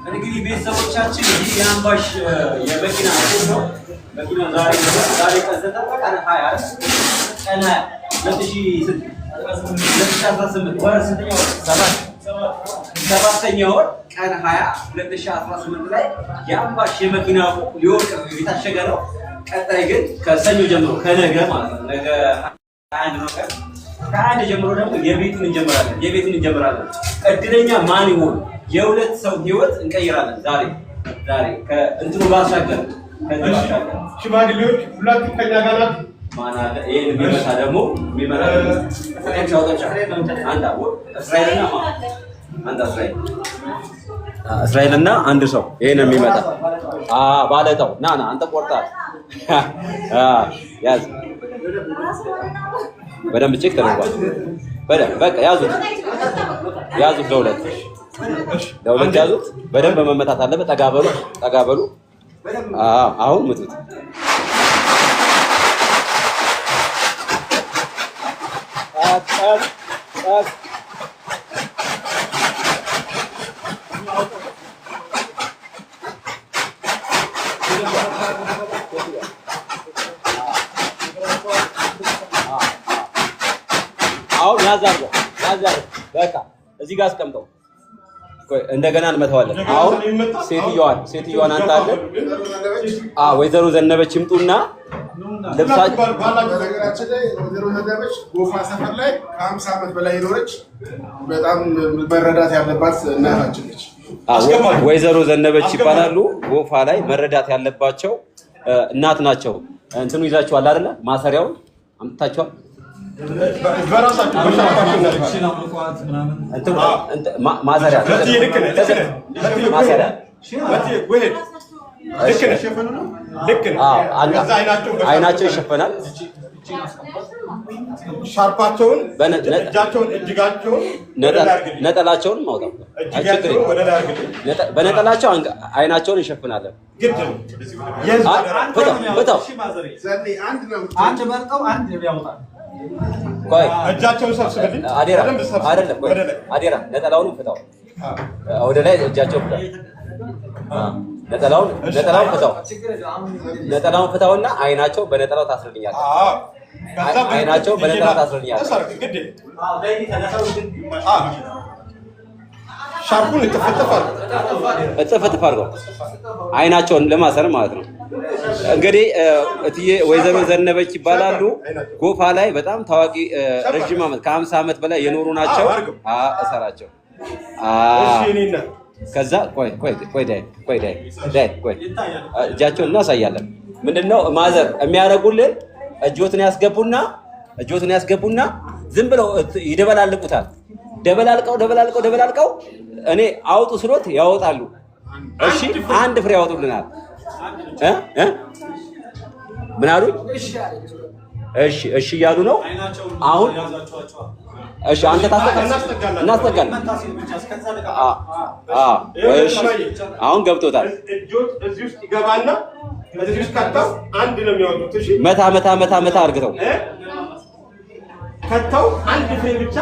እንግዲህ ቤተሰቦቻችን ይህ የአምባሽ የመኪና ነው። መኪና ዛሬ ቀዘታ ቀን 20 ቀን 2018 ወር ስንተኛው ሰባተኛው ወር ቀን 20 2018 ላይ የአምባሽ የመኪና ሊወርቅ የታሸገ ነው። ቀጣይ ግን ከሰኞ ጀምሮ ከነገ ማለት ነው ነገ 21 ነው ቀን ከአንድ ጀምሮ ደግሞ የቤቱን እንጀምራለን። እድለኛ ማን ይሆን? የሁለት ሰው ህይወት እንቀይራለን። ዛሬ ከእንትኑ ባሻገር ሽማግሌዎች ሁላችሁም ከኛ ጋር ናችሁ። ማን አለ? ይሄን የሚመታ ደግሞ የሚመራ እስራኤልና አንድ ሰው ይሄን የሚመታ ባለታው ና አንተ ቆርጣል ያዝ በደንብ ቼክ ተደርጓል። በደንብ በቃ ያዙት ለሁለት ያዙት። በደንብ መመታት አለበት። ጠጋ በሉ። አሁን ምቱት። አሁን ያዛርገው በቃ እዚህ ጋር አስቀምጠው። እንደገና እንመታዋለን። አሁን ሴትዮዋን አንተ አለ ወይዘሮ ዘነበች ይምጡና ልብሳችሁ በነገራችን ላይ ወይዘሮ ዘነበች ጎፋ ሰፈር ላይ ከ50 ዓመት በላይ የኖረች በጣም መረዳት ያለባት እናታችን ነች። ወይዘሮ ዘነበች ይባላሉ። ጎፋ ላይ መረዳት ያለባቸው እናት ናቸው። እንትኑ ይዛችኋል አይደለ? ማሰሪያውን አምጥታችኋል። አይናቸው ይሸፈናል። ሻርፓቸውን፣ እጃቸውን፣ እጅጋቸውን፣ ነጠላቸውን ማውጣት በነጠላቸው አይናቸውን እንሸፍናለን። እጃቸውን ሰብስብልኝ። አዴራ ነጠላውን ፍታው። ወደ ላይ እጃቸውን ፍታው። ነጠላውን ፍታውና አይናቸው በነጠላው ታስርልኛለህ። ሻርፑን እጥፍጥፍ አድርገው አይናቸውን ለማሰር ማለት ነው። እንግዲህ እትዬ ወይዘሮ ዘነበች ይባላሉ። ጎፋ ላይ በጣም ታዋቂ ረጅም ዓመት ከ50 ዓመት በላይ የኖሩ ናቸው። እሰራቸው። ከዛ ቆይ እጃቸውን እናሳያለን። ምንድነው ማዘር የሚያደርጉልን? እጆትን ያስገቡና ዝም ብለው ይደበላልቁታል። ደበላልቀው እኔ አውጡ ስሎት ያወጣሉ። እሺ አንድ ፍሬ ያወጡልናል። ምን አሉኝ? እሺ እያሉ ነው። አሁን እሺ አንተ እናስጠጋለን። እሺ አሁን ገብቶታል። እዚህ ውስጥ ይገባና እዚህ ውስጥ ከተው አንድ ነው የሚያወጡት። እሺ መታ አርግተው ከተው አንድ ፍሬ ብቻ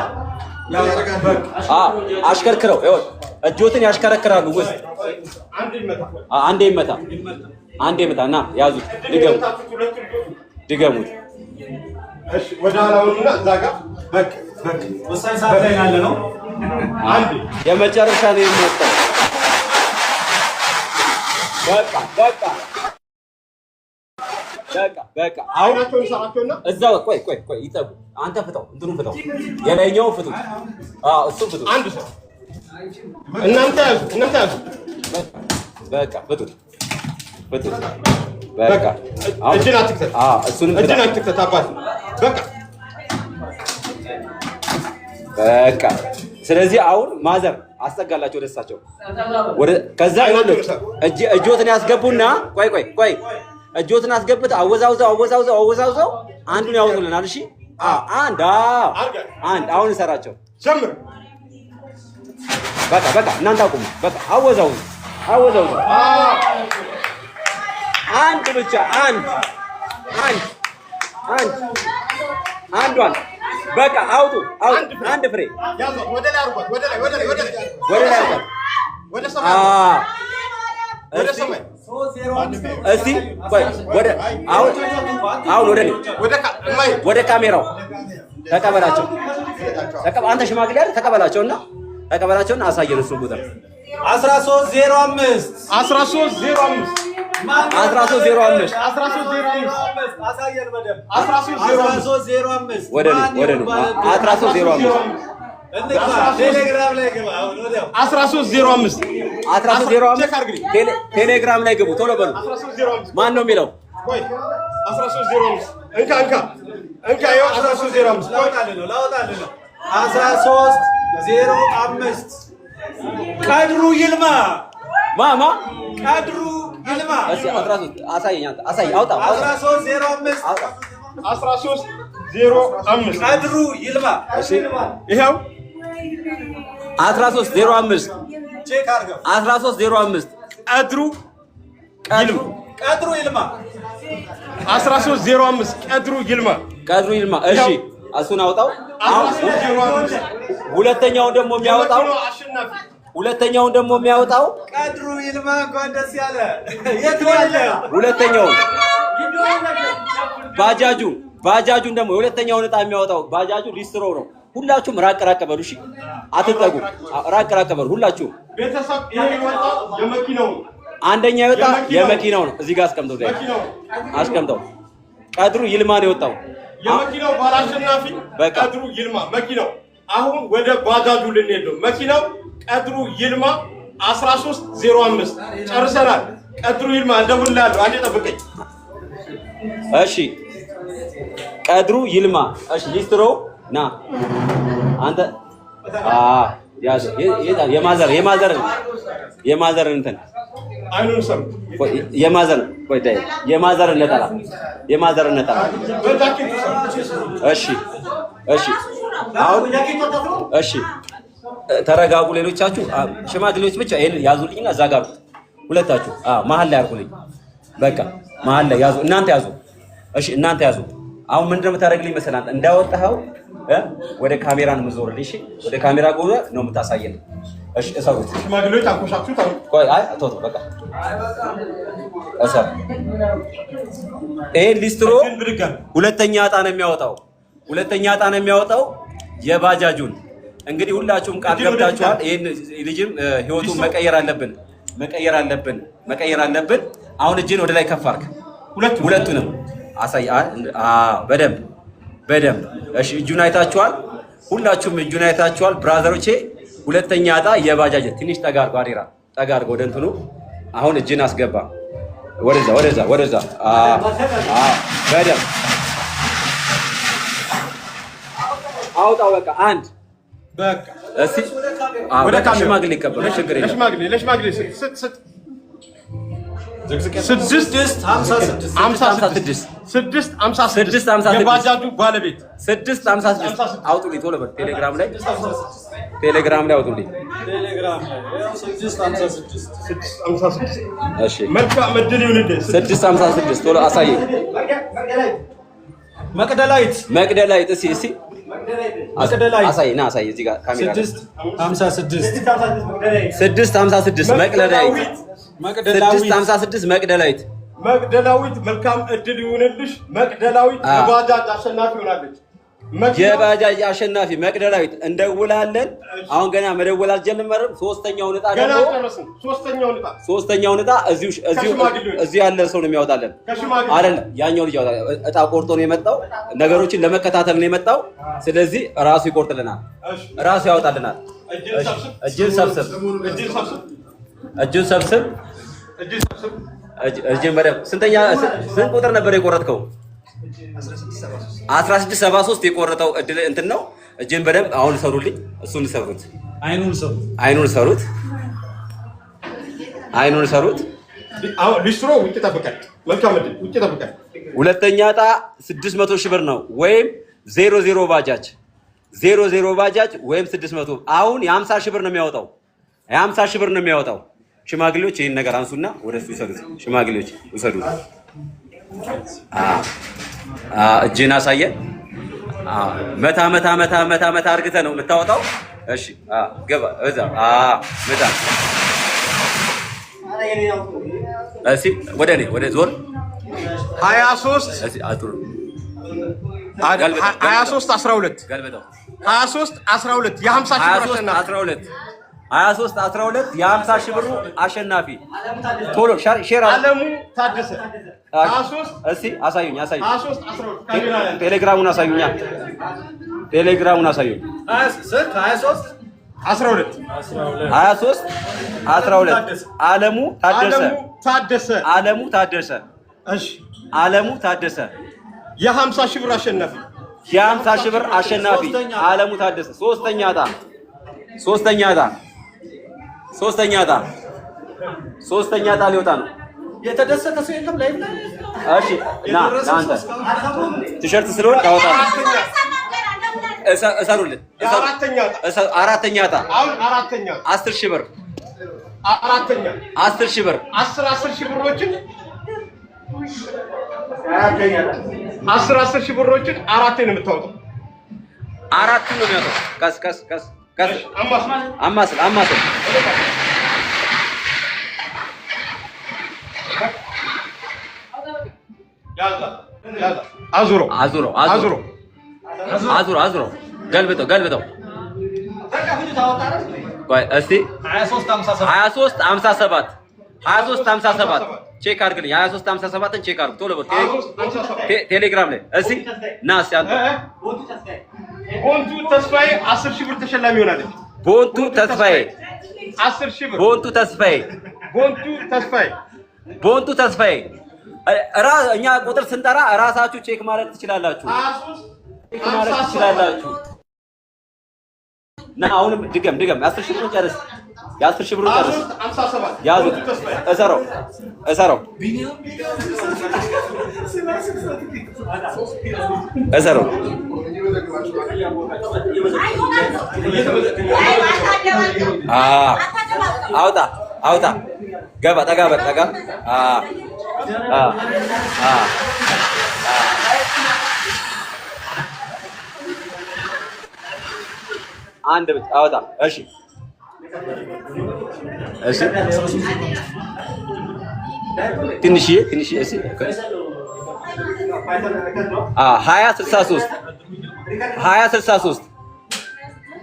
አሽከርክረው እጆትን ያሽከረክራሉ። ውስጥ አንዴ ይመታ እና ያዙት። ድገሙት። እሺ ወደ ኋላውና እዛ ጋር ወሳኝ ሰዓት ላይ ያለ ነው። አንዴ የመጨረሻ ነው የሚወጣው። በቃ አይናቸውን ሰራቸውና እዛው ቆይ ይጠጉ። አንተ ፍታው፣ እንትኑን ፍታው፣ የላይኛውን ፍቱት። እሱን ፍቱት። አንድ ሰው እናንተ ያዙ። በቃ ፍቱት። እጅን አትክተት። እሱንም እጅን አትክተት። አባት ስለዚህ አሁን ማዘር አስጠጋላቸው ወደ እሳቸው ከዛ እጆትን ያስገቡና ቆይ እጆትን አስገብት አወዛውዘው አንዱን ያወጡልናል። እሺ አንድ አሁን እንሰራቸው በቃ እናንተ አቁሙ። በቃ አወዛውዘው አንድ ብቻ አንዷን በቃ አውጡ አንድ ፍሬ ወደ ላይ አርጓት ወደ ሰማይ እስቲ ቆይ አሁን ወደ ካሜራው ተቀበላቸው አንተ ሽማግሌ አይደል ተቀበላቸውና አሳየን እሱን ቁጥር 1305 አሳየን በደምብ 1305 ወደ 1305 ቴሌግራም ላይ ግባ። አሁን ወዲያው 1305 ቴሌግራም ላይ ግቡ። ቶሎ በሉ። ማን ነው የሚለው? ቆይ 1305 እንካ ይኸው 1305 ላውጣልህ ነው 1305 ቀድሩ ይልማ ማማ ቀድሩ ይልማ እሺ 13 አሳየኝ አውጣ 1305 ቀድሩ ይልማ እሺ ይኸው 1305 ቼክ አድርገው 1305 ቀድሩ ይልማ 1305 ቀድሩ ይልማ እሺ እሱን አውጣው። ሁለተኛውን ደግሞ የሚያወጣው ቀድሩ ይልማ እንኳን ደስ ያለ የት ያለ ሁለተኛውን ባጃጁን ደግሞ የሁለተኛውን ዕጣ የሚያወጣው ባጃጁ ሊስትሮ ነው። ሁላችሁም ራቅ በሉ። እሺ አትጠጉ። ራቅ በሉ ሁላችሁም። ቤተሰብ ይሄ ይወጣው የመኪናው አንደኛ ይወጣ የመኪናው ነው። እዚህ ጋር አስቀምጠው። ቀድሩ ይልማ ነው የወጣው። የመኪናው ባላሸናፊ ቀድሩ ይልማ መኪናው። አሁን ወደ ባጃጁ ልንሄድ ነው። መኪናው ቀድሩ ይልማ 1305 ጨርሰናል። ቀድሩ ይልማ እንደውላለሁ። አንዴ ጠብቀኝ። እሺ ቀድሩ ይልማ። እሺ ሊስትሮ ና አንተ ያዘ የማዘርን እንትን አይኑን ሰም የማዘርን ነጠላ እሺ አሁን እሺ ተረጋጉ። ሌሎቻችሁ ሽማግሌዎች ብቻ ይሄን ያዙልኝና እዛ ጋር ሁለታችሁ መሀል ላይ አርጉልኝ። በቃ መሀል ላይ ያዙ። እናንተ ያዙ። አሁን ምንድነው የምታደርግልኝ መሰለህ? እንዳወጣኸው ወደ ካሜራ ነው የምትዞርልኝ። እሺ ወደ ካሜራ ጎራ ነው የምታሳየን። እሺ እሰሩት። ሽማግሌዎች አቆሻችሁ ታው ቆይ ተውት በቃ እሰር። ይሄ ሊስትሮ ሁለተኛ ዕጣ ነው የሚያወጣው የባጃጁን። እንግዲህ ሁላችሁም ቃል ገብታችኋል። ይሄን ልጅም ህይወቱን መቀየር አለብን። አሁን እጅን ወደ ላይ ከፍ አድርግ። ሁለቱንም አሳይ። በደንብ እሺ። እጁን አይታችኋል። ሁላችሁም እጁን አይታችኋል ብራዘሮቼ። ሁለተኛ ዕጣ የባጃጅ ትንሽ ጠጋ አድርጎ ወደ እንትኑ። አሁን እጅን አስገባ ወደዛ። በደንብ አውጣው። በቃ አንድ እስቲ ወደ ሽማግሌ ይቀበል። ችግር የለም ለሽማግሌ 656 የባጃጁ ባለቤት 656 አውጡልኝ። ቶሎ በል ቴሌግራም ላይ አውጡልኝ። እሺ መልካም ዕድል ይሁንልህ። 656 ቶሎ አሳየኝ። መቅደላዊት እስኪ አሳይ። እዚህ ጋር ካሜራ 656 መቅደላዊት መልካም ዕድል ይሁንልሽ። መቅደላዊት የባጃጅ አሸናፊ ሆናለች። የባጃጅ አሸናፊ መቅደላዊት እንደውላለን። አሁን ገና መደወል አልጀመረም። ሶስተኛውን ዕጣ እዚሁ ያለ ሰው ነው የሚያወጣለን አይደለም። ያኛው ልጅ ያወጣል። ዕጣ ቆርጦ ነው የመጣው። ነገሮችን ለመከታተል ነው የመጣው። ስለዚህ ራሱ ይቆርጥልናል፣ ራሱ ያወጣልናል። እጅን ሰብስብ። ስንት ቁጥር ነበር የቆረጥከው? 1673 የቆረጠው እድል እንትን ነው። እጅን በደንብ አሁን ሰሩልኝ። እሱን ሰሩት። አይኑን ሰሩት። አሁን ሊስትሮ ውጭ ጠብቀን። መልካም እድል። ውጭ ጠብቀን። ሁለተኛ ዕጣ 600 ሺህ ብር ነው ወይም 00 ባጃጅ 00 ባጃጅ ወይም 600 አሁን የ50 ሺህ ብር ነው የሚያወጣው። የ50 ሺህ ብር ነው የሚያወጣው። ሽማግሌዎች ይሄን ነገር አንሱና ወደሱ ይሰዱት። ሽማግሌዎች ይሰዱት። እጅን አሳየ። መታ አርግተህ ነው የምታወጣው። እሺ ገባ እዛ መታ። እሺ ወደ ዞር 23 አጥሩ 23 12 ገልበጣው 23 12 የ50 ሺህ ብር አሸናፊ 23 12 የ50 ሺህ ብሩ አሸናፊ። ቶሎ ሼር አለሙ ታደሰ 23 እስቲ አሳዩኝ 23 12 ቴሌግራሙን አሳዩኝ 23 12 አለሙ ታደሰ እሺ አለሙ ታደሰ የ50 ሺህ ብር አሸናፊ የ50 ሺህ ብር አሸናፊ አለሙ ታደሰ። ሶስተኛ ዕጣ ሊወጣ ነው። የተደሰተ ሰው የለም ላይ ላይ። እሺ ና አንተ ቲሸርት ስለሆነ ታወጣለህ። እሰሩልን። አራተኛ ዕጣ አሁን አራተኛ 10 ሺህ ብር 10 ሺህ ብር 10 ሺህ ብሮችን 10 ሺህ ብሮችን አራቴ ነው የምታወጣው። አራቱን ነው የሚያወጣው። ቀስ አማስል አዙሮ ገልብጠው ቆይ እስቲ 23 57 ቼክ አድርግልኝ። 23 57ን ቼክ አድርግ ቶሎ በል ቴሌግራም ላይ እስቲ ና እስቲ አንተ ቦንቱ ተስፋዬ 10 ሺህ ብር ተሸላሚ ይሆናለች። ቦንቱ ተስፋዬ 10 ሺህ ብር ቦንቱ ተስፋዬ እኛ ቁጥር ስንጠራ እራሳችሁ ቼክ ማድረግ ትችላላችሁ። ና አሁንም ድገም 10 ሺህ ብር ጨርስ። የ10 ሺህ ብር ጨርስ። ያዙት። እሰረው አውጣ ገባ ጠጋ አንድ ብቻ አውጣ። እሺ ትንሽዬ እሺ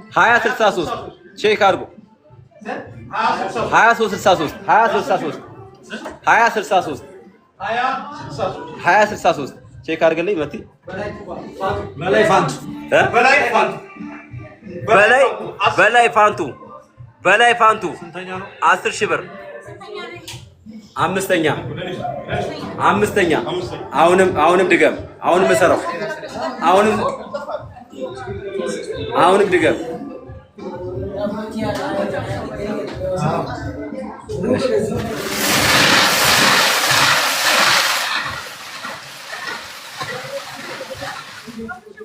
2063 ቼክ አድርጉ። 2063 ቼክ አድርግልኝ። መቲ በላይ ፋንቱ 10 ሺህ ብር አምስተኛ አሁንም ድገም። አሁንም እሰረው። አሁንም ድገም።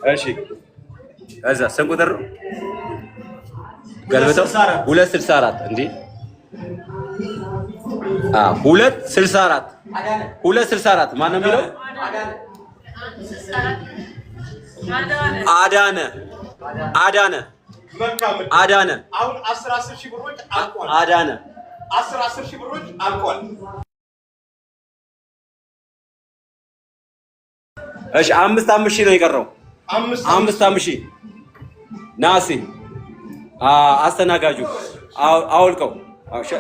እሺ እዛ ስንት ቁጥር ነው? ገልበጠው 264 እንዴ 264 ማን ነው የሚለው? አዳነ አሁን 10 ሺህ ብሮች አልቋል። አዳነ 10 ሺህ ብሮች አልቋል። እሺ 5 ሺህ ነው የቀረው። 5 ሺህ ናሲ አስተናጋጁ አውልቀው።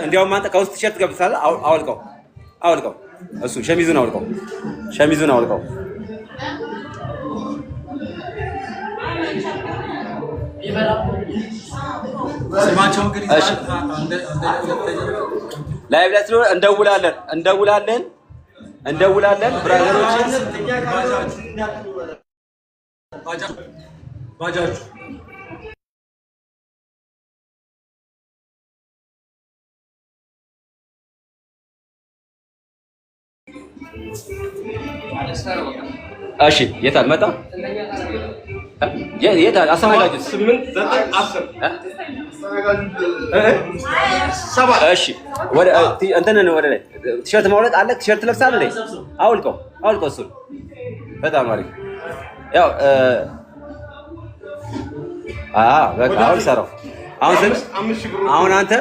እንዲያውም አንተ ከውስጥ ቲሸርት ገብተሃል። አውልቀው እሱ ሸሚዙን አውልቀው። ስማቸውን ግን ላይቭ ላይ ስለሆነ እንደውላለን ብራዘሮች ባጃጁ እሺ የት አልመጣ የት አስተናጋጁ 8 9 10 እሺ ወደ እንትን ነው ወደ ላይ ቲሸርት ማውለቅ አለ። ቲሸርት ለብሳለህ እንዴ? አውልቀው እሱን። በጣም አሪፍ። ያው በቃ አሁን ሰራው። አሁን አንተ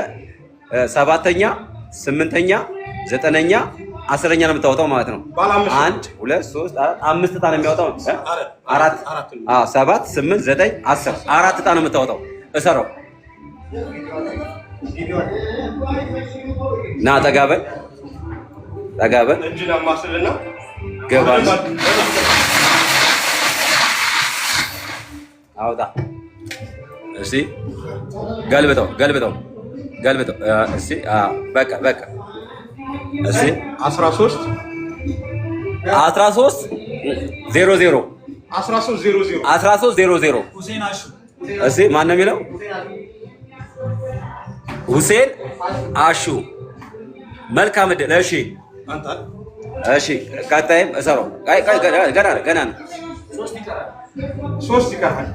7ኛ 8ኛ 9ኛ 10ኛ ነው የምታወጣው ማለት ነው። 1 2 3 4 5 ዕጣ ነው የሚያወጣው። 4 7 8 9 10 4 ዕጣ ነው የምታወጣው። እሰራው ና ጠጋ በል እጅና ማስልና ገባ አውጣ። እሺ ገልብጠው እሺ በቃ እሺ 13 00 ሁሴን አሹ እሺ ማን ነው የሚለው? ሁሴን አሹ። መልካም ዕድል። እሺ ቀጣይም እሰራው። ገና ነው። 3 ይቀራል።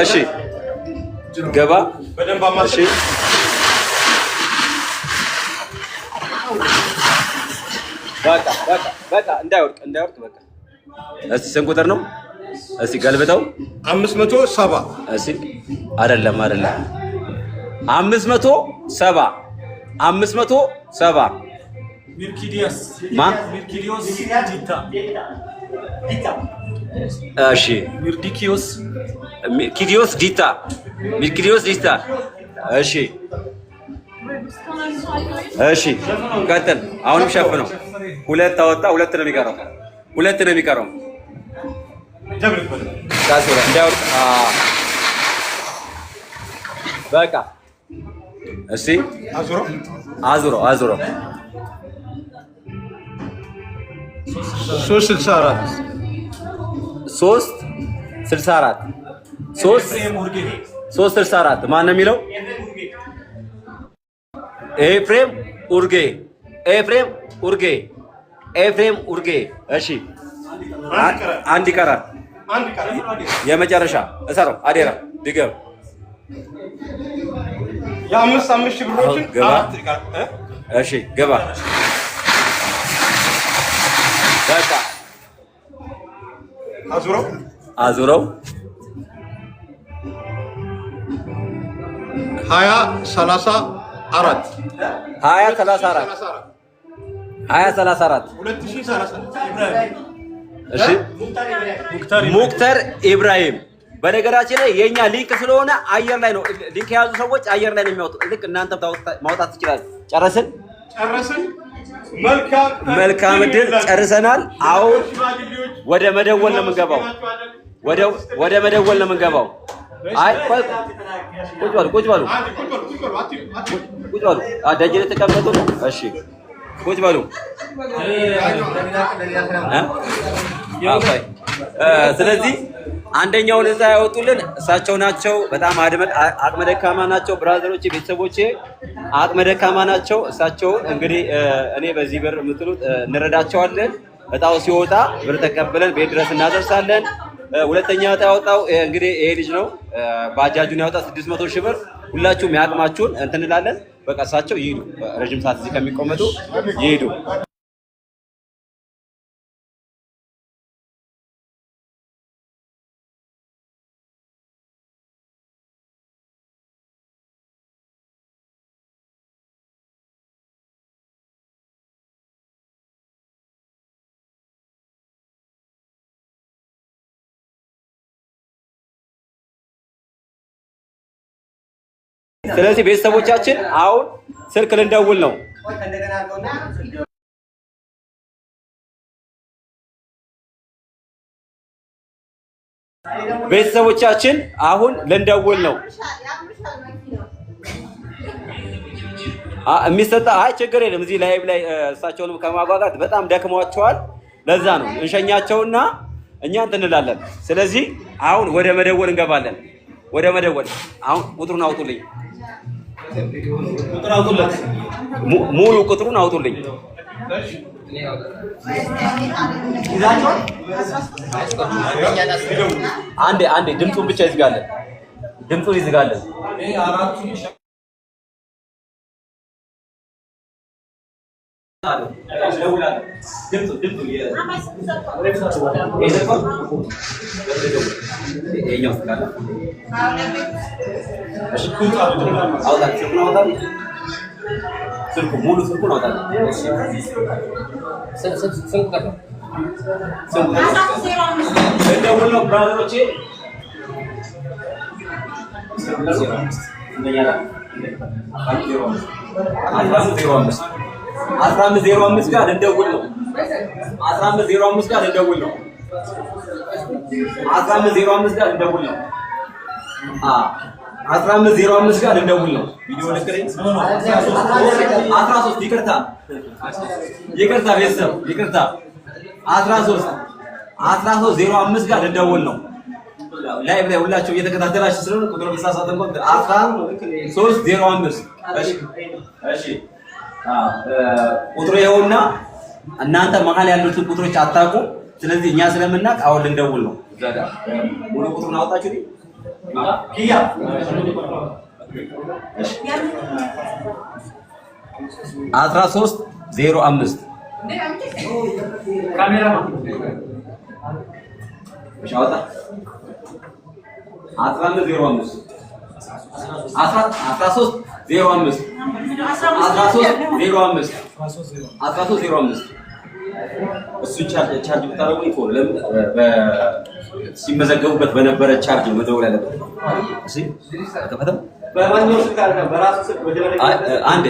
እሺ ገባ በደንብ አማሽ። እሺ በቃ እንዳይወድቅ በቃ። እስቲ ስንት ቁጥር ነው? እስቲ ገልብጠው። 570 እስቲ አይደለም 570 ሚርኪዲዮስ ዲታ እሺ ሚርኪዲዮስ ዲታ እሺ ቀጥል። አሁንም ሸፍነው። 2 አወጣ። 2 ነው የሚቀረው። እንዳይወድቅ በቃ። እሺ አዙረው 364 ማን ነው የሚለው? ኤፍሬም ኡርጌ። እሺ አንድ ይቀራል። የመጨረሻ እሰረው። አዴራ ድገም። የ5 ሺህ ብሮችን እሺ ገባ በቃ። አዙረው 2034 እሺ ሙክተር ኢብራሂም። በነገራችን ላይ የኛ ሊንክ ስለሆነ አየር ላይ ነው። ሊንክ የያዙ ሰዎች አየር ላይ ነው የሚያወጡት። ልክ እናንተ ማውጣት ትችላላችሁ። ጨረስን። መልካም ዕድል። ጨርሰናል። አሁን ወደ መደወል ነው የምንገባው። አይ ቁጭ በሉ። ደጅ ላይ ተቀመጡ ነው። እሺ ቁጭ በሉ። ስለዚህ አንደኛውን ዕጣ ያወጡልን እሳቸው ናቸው። በጣም አቅመ ደካማ ናቸው። ብራዘሮቼ፣ ቤተሰቦቼ አቅመ ደካማ ናቸው። እሳቸውን እንግዲህ እኔ በዚህ ብር የምትሉት እንረዳቸዋለን። ዕጣው ሲወጣ ብር ተቀብለን ቤት ድረስ እናደርሳለን። ሁለተኛ ዕጣ ያወጣው እንግዲህ ይሄ ልጅ ነው። ባጃጁን ያወጣ 600 ሺህ ብር። ሁላችሁም ያቅማችሁን እንትን እንላለን። በቃ እሳቸው ይሄዱ። ረጅም ሰዓት እዚህ ከሚቆመጡ ይሄዱ። ስለዚህ ቤተሰቦቻችን አሁን ስልክ ልንደውል ነው። ቤተሰቦቻችን አሁን ልንደውል ነው። የሚሰጣ አይ ችግር የለም። እዚህ ላይቭ ላይ እሳቸውንም ከማጓጓት በጣም ደክሟቸዋል። ለዛ ነው እንሸኛቸውና እኛ እንትን እንላለን። ስለዚህ አሁን ወደ መደወል እንገባለን። ወደ መደወል አሁን ቁጥሩን አውጡልኝ። ሙሉ ቁጥሩን አውጡልኝ። አንዴ ድምፁን ብቻ ይዝጋለን። ድምፁን ይዝጋለን። ስልኩ ሙሉ ስልኩን አውጣልኝ። እንደውል ነው ብራዘሮቼ። 1505 ጋር እንደውል ነው። 1505 ጋር እንደውል ነው። 1505 ጋር እንደውል ነው። 1505 ጋር እንደውል ነው። ቪዲዮ ልክልኝ 13 ይቅርታ ቤተሰብ ይቅርታ 1305 ጋር እንደውል ነው። ላይቭ ላይ ሁላችሁ እየተከታተላችሁ ስለሆነ ቁጥሩ ተሳሳተ እንኳን 1305 እሺ ቁጥሩ ይኸውና እናንተ መሀል ያሉትን ቁጥሮች አታውቁም። ስለዚህ እኛ ስለምናውቅ አሁን ልንደውል ነው። ዘጋ ሙሉ ቁጥሩን አወጣችሁ ኪያ 1305 ካሜራ እሺ አወጣ 1305 እሱ ቻርጅ ብታረጉ ይቆል ሲመዘገቡበት በነበረ ቻርጅ መደወል ያለበት። እሺ ተፈተም በማንኛውም ስልክ አለ በራሱ ስልክ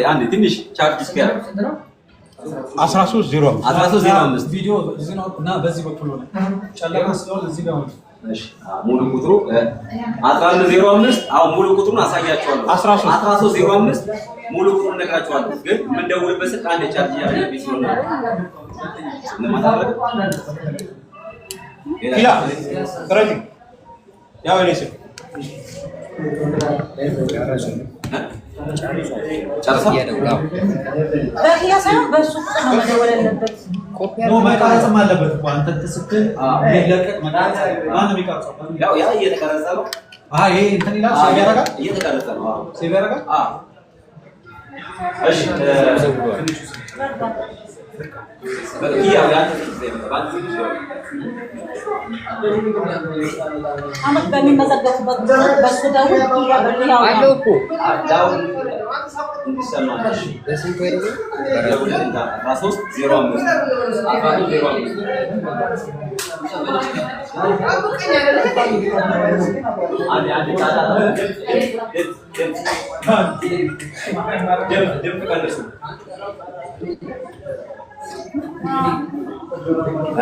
አንዴ ትንሽ ቻርጅ እስኪያደርግ 1305 ቪዲዮ እዚህ ነው እና በዚህ በኩል ሆነ ጨለማ ስለሆነ እዚህ ጋር ነው። እሺ ሙሉ ቁጥሩ 1105 አሁን ሙሉ ቁጥሩን አሳያችኋለሁ። 1305 ሙሉ ቁጥሩን ነግራችኋለሁ። ግን ምን ደውልበት ስልክ አንዴ ቻርጅ ያደርግ ቢሆን ነው ለማታረግ ያ ከረጂ ያው እኔ ጨርሳ በሱ ቁጥር ነው መደወል ያለበት። ነው መቀረጽም አለበት እኮ አንተ ተስክል ይለቀቅ ማለት ማን የሚቀርጸው ያው ያ እየተቀረጸ ነው። ይሄ እንትን ይላል ሴቭ ያደርጋል እየተቀረጸ ነው። ሴቭ ያደርጋል። እሺ በቂያው ያንተ አመት በሚመዘገቡበት በሱ ደውል ያው አለው እኮ ዳውን እንዲሰማሽ በስንት ወይ ደግሞ 1305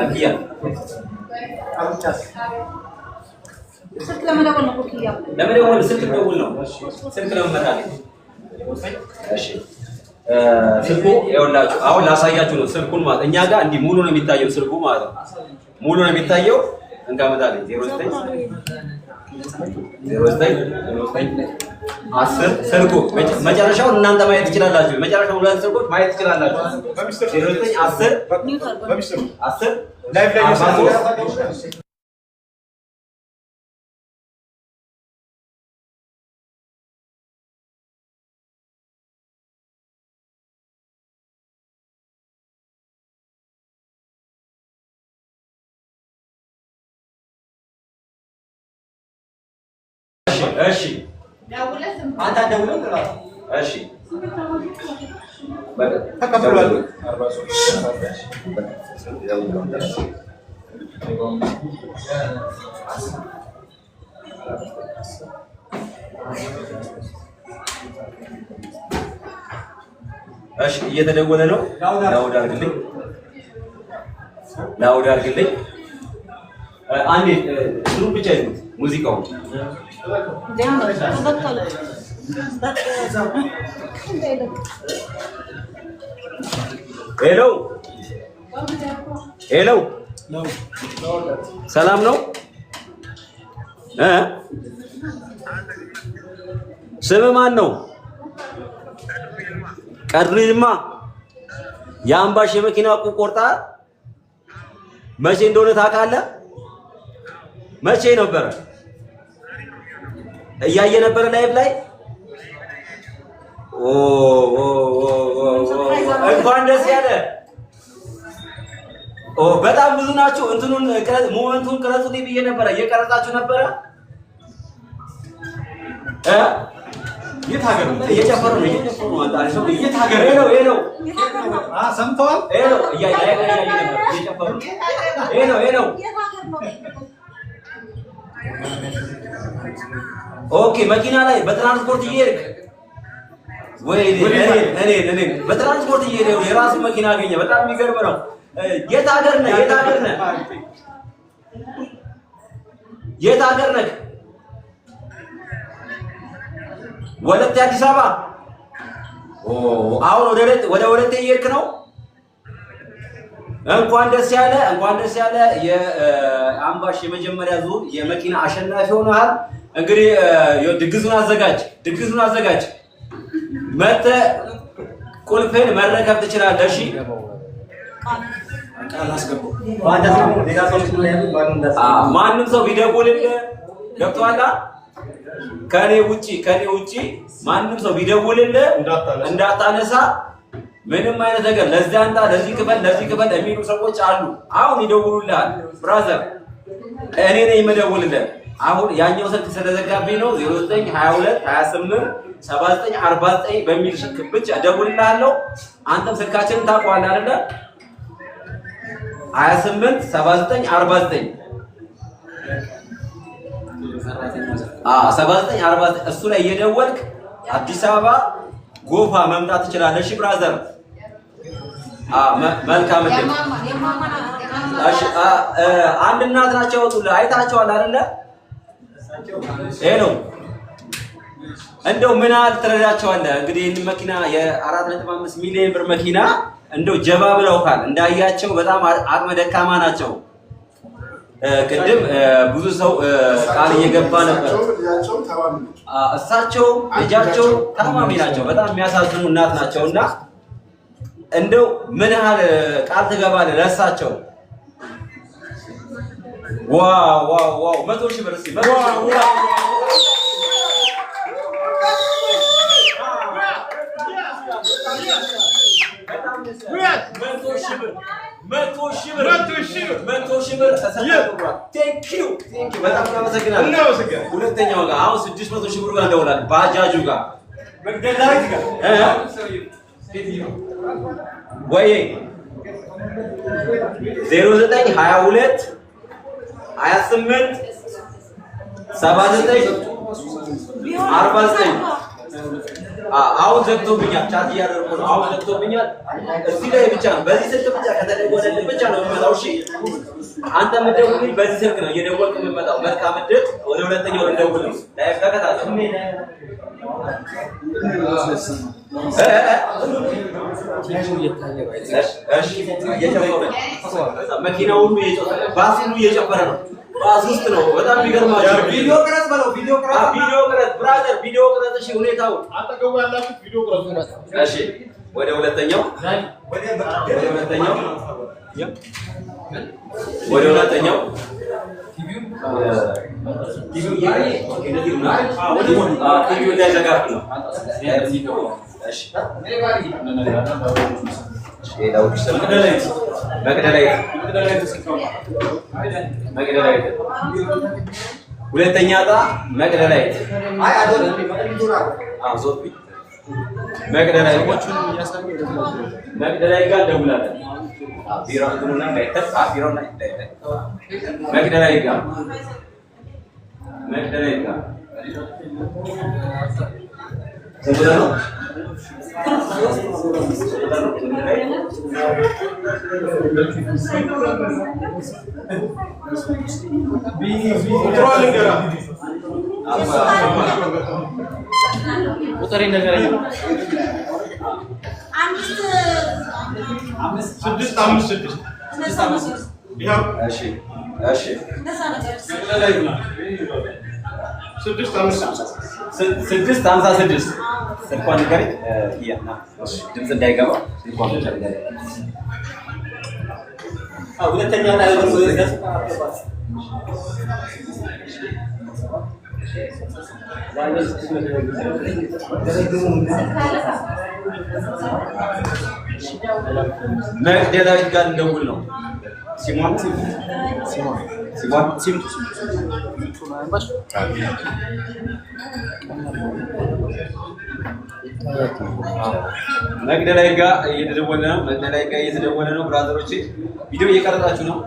Kia. ስልክ ለመደወል ነው ኪያ። ለመደወል ስልክ ደውል ነው። ስልክ ለመመጣት። እሺ ስልኩ ይኸውላችሁ አሁን ላሳያችሁ ነው ስልኩን ማለት እኛ ጋር እንዲህ ሙሉ ነው የሚታየው ስልኩ ማለት ነው። ሙሉ ነው የሚታየው እንጋመጣለን 09 10 ስልኩ መጨረሻውን እናንተ ማየት ትችላላችሁ። መጨረሻው ሁለት ስልኮች ማየት ትችላላችሁ። 10 ላይቭ ላይ እሺ አንተ ደውለው ተራራ እሺ በቃ ተቀበሏል 43 እሺ እየተደወለ ነው። ላውድ አድርግልኝ አንዴ ስሩ ብቻ ይሁን ሙዚቃው ሄሎ ሄሎ ሰላም ነው ስም ማን ነው? ቀድሩ ይልማ የአምባሽ የመኪና ዕቁብ ቆርጠሃል? መቼ እንደሆነ ታውቃለህ? መቼ ነበረ? እያየ ነበረ ላይቭ ላይ። እንኳን ደስ ያለ። በጣም ብዙ ናችሁ። እንትኑን ሞመንቱን ቅረጹልኝ ብዬ ነበረ። እየቀረጻችሁ ነበረ። የት ሀገር ነው? እየጨፈሩ ነው። እየጨፈሩ ነው። አንተ ሰው የት ሀገር ነው? ይሄ ነው። ሰምተዋል? ይሄ ነው። እያየ ነበር። እየጨፈሩ ይሄ ነው። ይሄ ነው። ኦኬ። መኪና ላይ በትራንስፖርት እየሄድክ ወይ እኔ በትራንስፖርት እየሄድክ የራሱ መኪና አገኘ። በጣም የሚገርም ነው። የት ሀገር ነህ? የት ሀገር ነህ? የት ሀገር ነህ? ወለቴ አዲስ አበባ። አሁን ወደ ወለቴ እየሄድክ ነው? እንኳን ደስ ያለ፣ እንኳን ደስ ያለ። የአምባሽ የመጀመሪያ ዙር የመኪና አሸናፊ ሆነሃል። እንግዲህ ድግሱን አዘጋጅ። መተህ ቁልፍህን መረከብ ትችላለህ። እሺ ማንም ሰው ቢደውልልህ ገብቶሃል? ከኔ ውጪ ማንም ሰው ቢደውልልህ እንዳታነሳ። ምንም አይነት ነገር ለዚህ አንተ ለዚህ ክፈል የሚሉ ሰዎች አሉ። አሁን ይደውሉልሃል። ብራዘር እኔ ነኝ የምደውልልህ። አሁን ያኛው ስልክ ስለዘጋብኝ ነው። 0922 28 79 49 በሚል ስልክ ብቻ እደውልልሃለሁ። አንተም ስልካችንን ታውቀዋለህ አይደለ? 28 79 49 79 49 እሱ ላይ እየደወልክ አዲስ አበባ ጎፋ መምጣት ትችላለህ። እሺ ብራዘር፣ መልካም እድል። እሺ አንድ እናት ናቸው ወጡልህ። አይታቸዋል አይደለ? ይሄ ነው። እንደው ምን ያህል ትረዳቸዋለህ? እንግዲህ ይህን መኪና የ4.5 ሚሊዮን ብር መኪና እንደው ጀባ ብለውካል። እንዳያቸው በጣም አቅመ ደካማ ናቸው። ቅድም ብዙ ሰው ቃል እየገባ ነበር። እሳቸው ልጃቸው ታማሚ ናቸው። በጣም የሚያሳዝኑ እናት ናቸውና እንደው ምን ያህል ቃል ትገባለህ ለእሳቸው? ዋው 100,000 ብር እስኪ መቶ ሺህ ብር ቴንኪው በጣም እናመሰግናለን። ሁለተኛው ጋር አሁን 600,000 ብር ጋር እንደውላለን። ባጃጁ ጋር ወይ 0922 28 79 49 አሁን ዘግቶብኛል። ቻት እያደረኩ ነው። አሁን ዘግቶብኛል። እዚህ ላይ ብቻ ነው፣ በዚህ ስልክ ብቻ ከተደወለልህ ብቻ ነው የምመጣው። እሺ አንተ የምትደውልልኝ በዚህ ስልክ ነው እየደወልክ የምመጣው። መልካም እድል። ወደ ሁለተኛው ልደውል ነው። ላይ ተከታተል። መኪናው ሁሉ እየጨፈረ ባስ ሁሉ እየጨፈረ ነው። ባስ ውስጥ ነው። በጣም የሚገርማችሁ ቪዲዮ ቅረጽ በለው። ቪዲዮ ቅረጽ ብራዘር፣ ቪዲዮ ቅረጽ። እሺ ሁኔታው አጠገቡ ያላችሁ ቪዲዮ ቅረጽ። እሺ ወደ ሁለተኛው ቲቪው እንዳይዘጋብ ነው። እሺ መቅደላዊት ሁለተኛ ዕጣ መቅደላዊት መቅደላዊት ጋር እንደውላለን። መቅደላዊት ጋር ስልኳን ንገረኝ። ይያና ድምጽ እንዳይገባ ስልኳን ንገረኝ። ሁለተኛ ላይ መቅደላዊት ጋር እንደውል ነው። ሲሞን መቅደላዊት ጋር እየተደወለ ነው። መቅደላዊት ጋር እየተደወለ ነው። ብራዘሮቼ ቪዲዮ እየቀረጻችሁ ነው።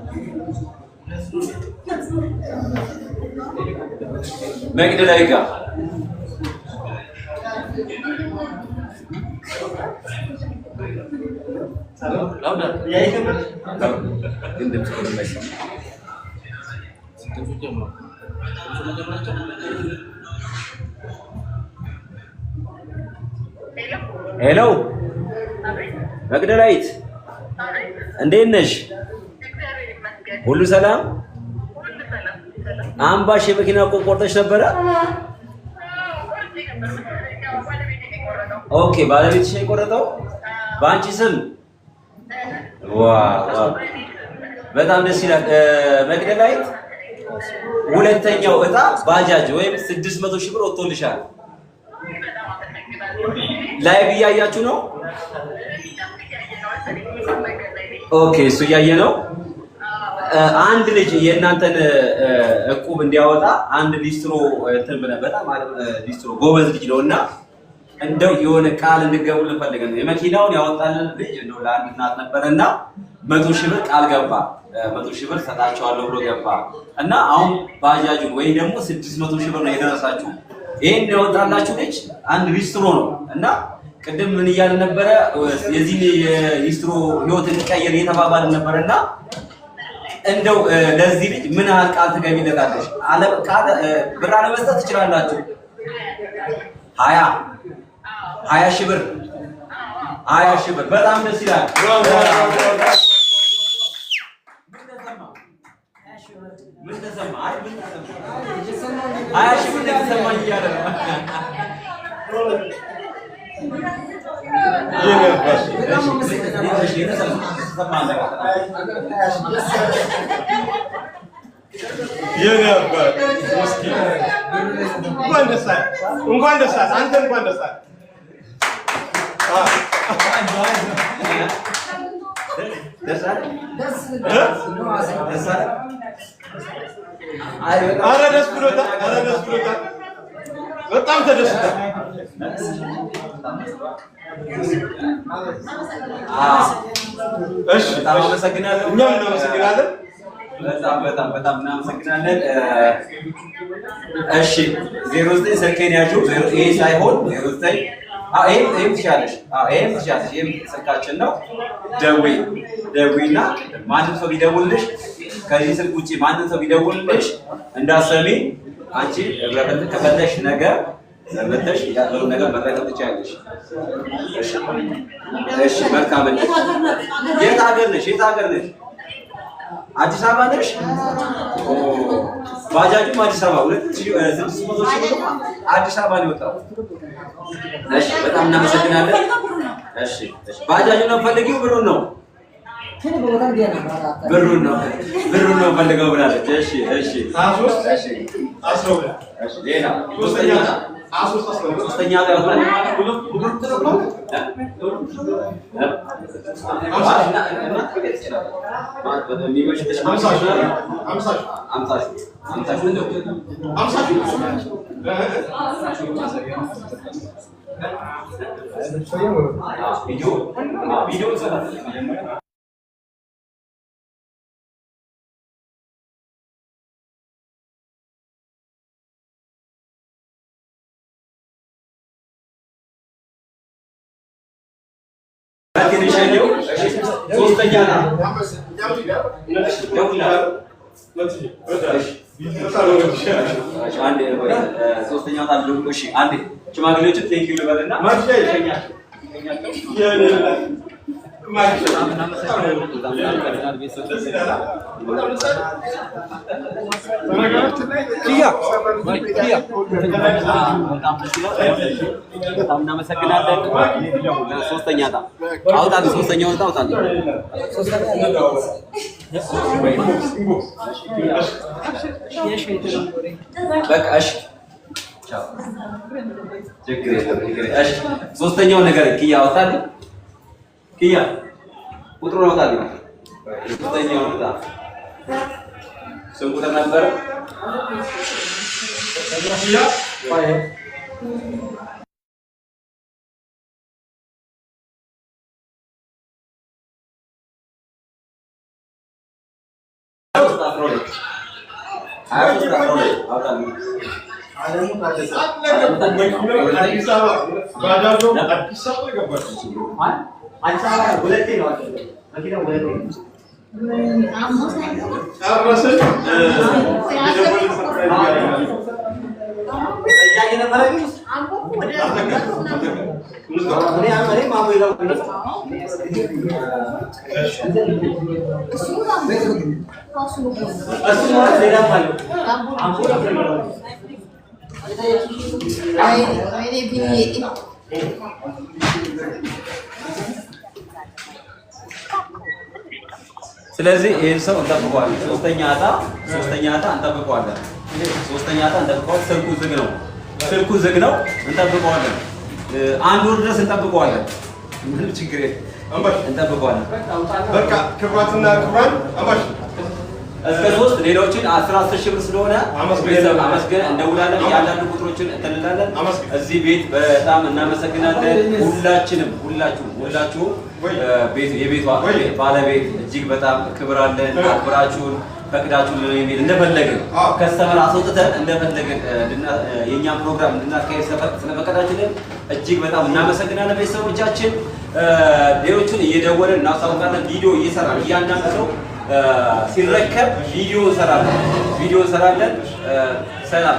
መቅደላዊት ጋር ሄሎ መቅደላዊት እንዴት ነሽ? ሁሉ ሰላም? አምባሽ የመኪና ቆርጠሽ ነበረ? ኦኬ ባለቤትሽ ነው የቆረጠው? በአንቺ ስም? ዋው በጣም ደስ ይላል። መቅደላዊት ሁለተኛው እጣ ባጃጅ ወይም 600 ሺህ ብር ወጥቶልሻል። ላይቭ እያያችሁ ነው? ኦኬ እሱ እያየ ነው። አንድ ልጅ የእናንተን እቁብ እንዲያወጣ አንድ ሊስትሮ እንትን ብለህ በጣም ሊስትሮ ጎበዝ ልጅ ነውና እንደው የሆነ ቃል እንድገቡልን ፈልገን የመኪናውን ያወጣልን ልጅ እንደው ለአንድ እናት ነበርና 100 ሺህ ብር ቃል ገባ። 100 ሺህ ብር ሰጣቸዋለሁ ብሎ ገባ እና አሁን ባጃጁን ወይ ደግሞ 600 ሺህ ብር ነው የደረሳችሁ። ይሄን ያወጣላችሁ ልጅ አንድ ሊስትሮ ነው እና ቅድም ምን እያለ ነበረ? የዚህ የሊስትሮ ህይወት እንቀየር እየተባባልን ነበርና እንደው ለዚህ ልጅ ምን ያህል ቃል ትገቢለታለሽ? ብር አለመስጠት ትችላላችሁ። 20 ሺህ ብር 20 ሺህ ብር በጣም ደስ ይላል። ምን ተሰማ? 20 ሺህ ብር ተሰማኝ እያለ ነው። እንኳን ደስ አለህ አንተ እንኳን ደስ አለህ። ኧረ ደስ ብሎታል። በጣም ተደስቷል። እሺ በጣም አመሰግናለሁ። እኛም እናመሰግናለን። በጣም እናመሰግናለን። እሺ 09 ስልኬን ያዡ። ይሄ ሳይሆን 09 ይሄም ትችያለሽ። ይሄም ስልካችን ነው። ደውይና ማንም ሰው ቢደውልልሽ ከዚህ ስልክ ውጪ ማንም ሰው ቢደውልልሽ እንዳሰሚ አንቺ ከፈለሽ ነገር ለመተሽ ያለው ነገር መረከብ ትችያለሽ። እሺ መልካም። የት ሀገር ነሽ? አዲስ አበባ ነሽ? ባጃጁም አዲስ አበባ 2600 ሺህ አዲስ አበባ ነው የወጣው። እሺ በጣም እናመሰግናለን። እሺ ባጃጁን ነው ፈልጊው? ብሩን ነው ፈልገው ብላለች። እሺ 12 ሌላ ሶስተኛ ላይ ሶስተኛ አንዴ ሽማግሌዎችን ቴንኪው ልበልና ሶስተኛ ዕጣ አውጣልኝ። ሶስተኛውን ዕጣ አውጣልኝ። በቃ እሺ፣ ችግር የለም። እሺ፣ ሶስተኛው ነገር ኪያ አውጣልኝ። ኪያ ቁጥሩን አውጣልኝ። ሶስተኛው ዕጣ ስንት ቁጥር ነበረ? ስለዚህ ይሄን ሰው እንጠብቀዋለን። ሶስተኛ ዕጣ እንጠብቀዋለን። ስልኩ ዝግ ነው። እንጠብቀዋለን። አንድ ወር ድረስ እንጠብቀዋለን። ምንም ችግር የለም። እንጠብቀዋለን። በቃ ክብራትና ክብራን አማሽ እስከ 3 ሌሎችን 10 ሺህ ብር ስለሆነ አመስገን እንደውላለን። ያንዳንዱ ቁጥሮችን እንተልላለን። እዚህ ቤት በጣም እናመሰግናለን። ሁላችሁ የቤቷ ባለቤት እጅግ በጣም ክብር አለን። አክብራችሁን ፈቅዳችሁልን የሚል እንደፈለግን ከስተመር አስወጥተን እንደፈለግን የኛን ፕሮግራም እንድናካሄድ ስለፈቀዳችሁልን እጅግ በጣም እናመሰግናለን። ቤተሰቦቻችን ሌሎቹን እየደወለን እናሳውቃለን። ቪዲዮ እየሰራን እያንዳንዱ ሰው ሲረከብ ቪዲዮ እንሰራለን። ሰላም